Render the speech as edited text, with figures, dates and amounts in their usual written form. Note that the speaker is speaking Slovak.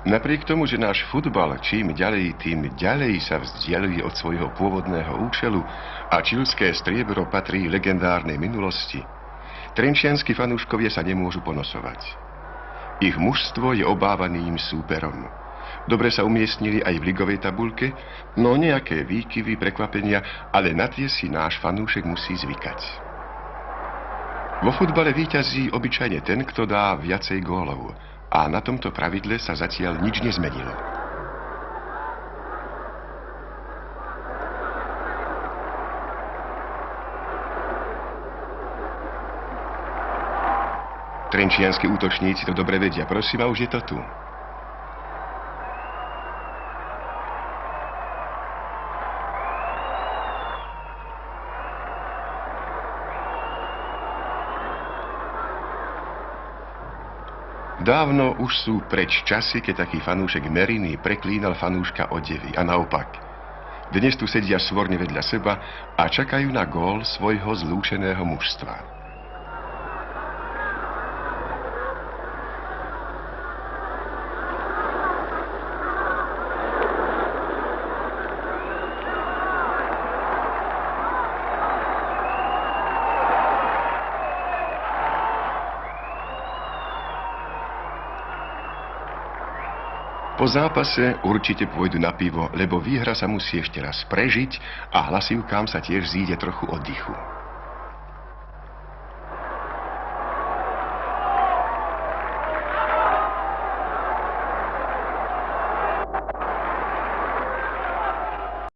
Napriek tomu, že náš futbal čím ďalej, tým ďalej sa vzdialuje od svojho pôvodného účelu a čilské striebro patrí legendárnej minulosti, trenčianski fanúškovia sa nemôžu ponosovať. Ich mužstvo je obávaným súperom. Dobre sa umiestnili aj v ligovej tabuľke, no nejaké výkyvy, prekvapenia, ale na tie si náš fanúšek musí zvykať. Vo futbale víťazí obyčajne ten, kto dá viacej gólov. A na tomto pravidle sa zatiaľ nič nezmenilo. Trenčianski útočníci to dobre vedia. Prosím, a už je to tu. Dávno už sú preč časy, keď taký fanúšek Meriny preklínal fanúška odevy. A naopak. Dnes tu sedia svorne vedľa seba a čakajú na gól svojho zlúčeného mužstva. Po zápase určite pôjdu na pivo, lebo výhra sa musí ešte raz prežiť a hlasivkám sa tiež zíde trochu oddychu.